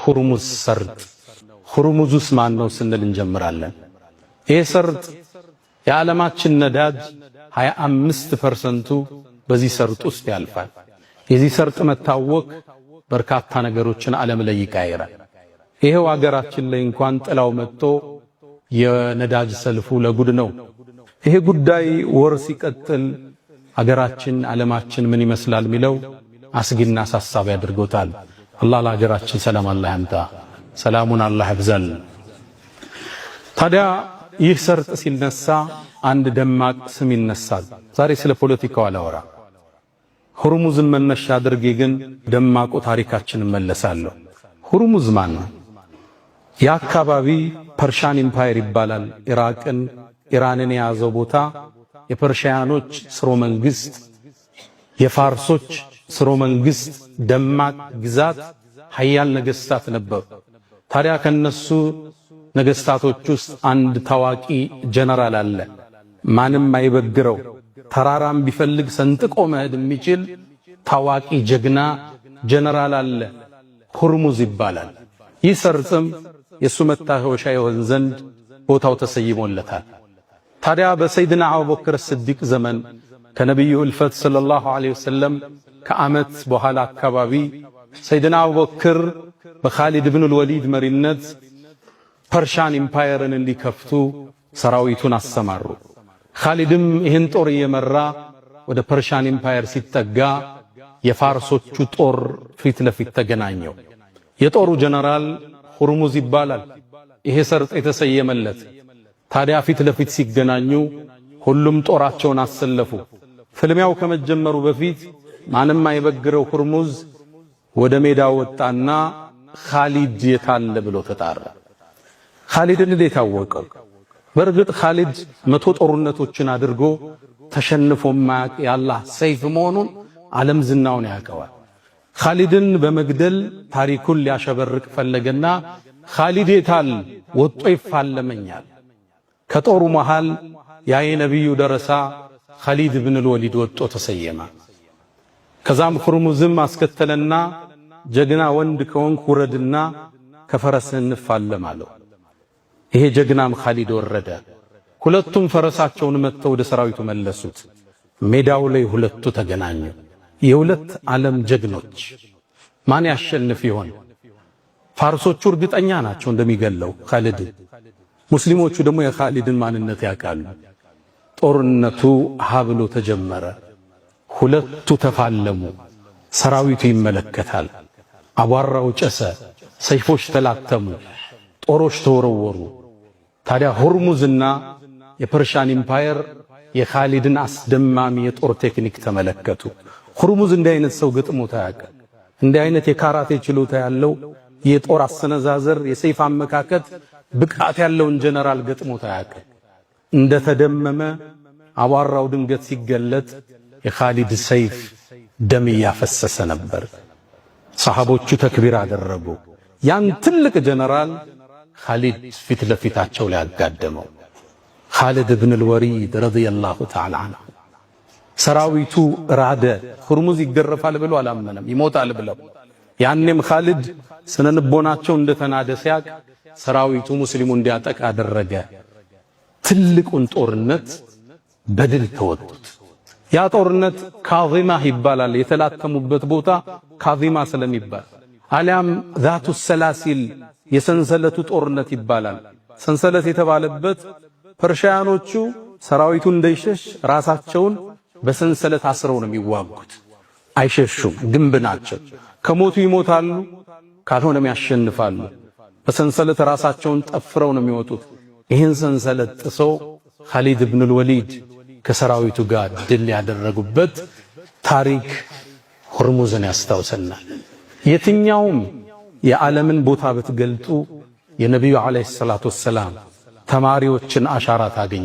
ሁርሙዝ ሰርጥ ሁርሙዙስ ማን ነው ስንል እንጀምራለን። ይህ ሰርጥ የዓለማችን ነዳጅ 25% በዚህ ሰርጥ ውስጥ ያልፋል። የዚህ ሰርጥ መታወቅ በርካታ ነገሮችን ዓለም ላይ ይቀይራል። ይሄው አገራችን ላይ እንኳን ጥላው መጥቶ የነዳጅ ሰልፉ ለጉድ ነው። ይሄ ጉዳይ ወር ሲቀጥል አገራችን ዓለማችን ምን ይመስላል ሚለው አስጊና አሳሳቢ ያድርጎታል። አላህ ለሀገራችን ሰላም አላህ ያምጣ፣ ሰላሙን አላህ ያብዛል። ታዲያ ይህ ሰርጥ ሲነሳ አንድ ደማቅ ስም ይነሳል። ዛሬ ስለ ፖለቲካው አላወራ፣ ሁርሙዝን መነሻ አድርጌ ግን ደማቁ ታሪካችንን መለሳለሁ። ሁርሙዝ ማን ነው? የአካባቢ ፐርሻን ኢምፓየር ይባላል። ኢራንን የያዘው ቦታ የፐርሺያኖች ስርወ መንግስት፣ የፋርሶች ስርወ መንግስት ደማቅ ግዛት ሀያል ነገስታት ነበሩ። ታዲያ ከነሱ ነገስታቶች ውስጥ አንድ ታዋቂ ጀነራል አለ። ማንም አይበግረው፣ ተራራም ቢፈልግ ሰንጥቆ መሄድ የሚችል ታዋቂ ጀግና ጀነራል አለ። ሁርሙዝ ይባላል። ይህ ሰርጥም የሱ መታወሻ ይሆን ዘንድ ቦታው ተሰይሞለታል። ታዲያ በሰይድና አቡበክር ስዲቅ ዘመን ከነብዩ እልፈት ሰለላሁ ዐለይሂ ወሰለም ከዓመት በኋላ አካባቢ ሰይድና አቡበክር በኻሊድ ኢብኑል ወሊድ መሪነት ፐርሻን ኢምፓየርን እንዲከፍቱ ሰራዊቱን አሰማሩ። ኻሊድም ይህን ጦር እየመራ ወደ ፐርሻን ኢምፓየር ሲጠጋ የፋርሶቹ ጦር ፊት ለፊት ተገናኘው። የጦሩ ጀነራል ሁርሙዝ ይባላል። ይሄ ሰርጥ የተሰየመለት። ታዲያ ፊት ለፊት ሲገናኙ ሁሉም ጦራቸውን አሰለፉ። ፍልሚያው ከመጀመሩ በፊት ማንም አይበግረው ሁርሙዝ ወደ ሜዳ ወጣና ኻሊድ የታለ ብሎ ተጣራ። ኻሊድን እንዴት አወቀው? በእርግጥ ኻሊድ 100 ጦርነቶችን አድርጎ ተሸንፎ ማያውቅ የአላህ ሰይፍ መሆኑን ዓለም ዝናውን ያውቀዋል። ኻሊድን በመግደል ታሪኩን ሊያሸበርቅ ፈለገና ኻሊድ የታል ወጦ ይፋለመኛል። ከጦሩ መሃል ያ የነብዩ ደረሳ ኻሊድ ኢብኑል ወሊድ ወጦ ተሰየመ። ከዛም ሁርሙዝም አስከተለና ጀግና ወንድ ከሆንክ ውረድና ከፈረስህ እንፋለማለሁ። ይሄ ጀግናም ኻሊድ ወረደ። ሁለቱም ፈረሳቸውን መተው ወደ ሰራዊቱ መለሱት። ሜዳው ላይ ሁለቱ ተገናኙ። የሁለት ዓለም ጀግኖች ማን ያሸንፍ ይሆን? ፋርሶቹ እርግጠኛ ናቸው እንደሚገለው ኻሊድ። ሙስሊሞቹ ደግሞ የኻሊድን ማንነት ያውቃሉ። ጦርነቱ ሀብሎ ተጀመረ። ሁለቱ ተፋለሙ። ሰራዊቱ ይመለከታል። አቧራው ጨሰ፣ ሰይፎች ተላተሙ፣ ጦሮች ተወረወሩ። ታዲያ ሁርሙዝና የፐርሻን ኢምፓየር የኻሊድን አስደማሚ የጦር ቴክኒክ ተመለከቱ። ሁርሙዝ እንዲህ አይነት ሰው ገጥሞት አያውቅም። እንዲህ አይነት የካራቴ ችሎታ ያለው የጦር አሰነዛዘር፣ የሰይፍ አመካከት ብቃት ያለውን ጀነራል ገጥሞት አያውቅም። እንደተደመመ አቧራው ድንገት ሲገለጥ የኻሊድ ሰይፍ ደም እያፈሰሰ ነበር። ሰሃቦቹ ተክቢር አደረጉ። ያን ትልቅ ጀነራል ኻሊድ ፊት ለፊታቸው ላይ አጋደመው። ኻሊድ ኢብኑል ወሊድ ረዲየላሁ ተዓላ ዐንሁ። ሰራዊቱ ራደ። ሁርሙዝ ይገረፋል ብሎ አላመነም፣ ይሞታል ብለው። ያኔም ኻሊድ ስነልቦናቸው እንደተናደ ሲያቅ ሰራዊቱ ሙስሊሙ እንዲያጠቃ አደረገ። ትልቁን ጦርነት በድል ተወጡት። ያ ጦርነት ካዚማ ይባላል። የተላተሙበት ቦታ ካዚማ ስለሚባል አሊያም ዛቱ ሰላሲል የሰንሰለቱ ጦርነት ይባላል። ሰንሰለት የተባለበት ፐርሺያኖቹ ሰራዊቱ እንዳይሸሽ ራሳቸውን በሰንሰለት አስረው ነው የሚዋጉት። አይሸሹም፣ ግንብ ናቸው። ከሞቱ ይሞታሉ፣ ካልሆነም ያሸንፋሉ። በሰንሰለት ራሳቸውን ጠፍረው ነው የሚወጡት። ይህን ሰንሰለት ጥሰው ኻሊድ ኢብኑል ወሊድ ከሰራዊቱ ጋር ድል ያደረጉበት ታሪክ ሁርሙዝን ያስታውሰናል። የትኛውም የዓለምን ቦታ ብትገልጡ የነቢዩ ዓለይሂ ሰላቱ ወሰላም ተማሪዎችን አሻራ ታገኛላችሁ።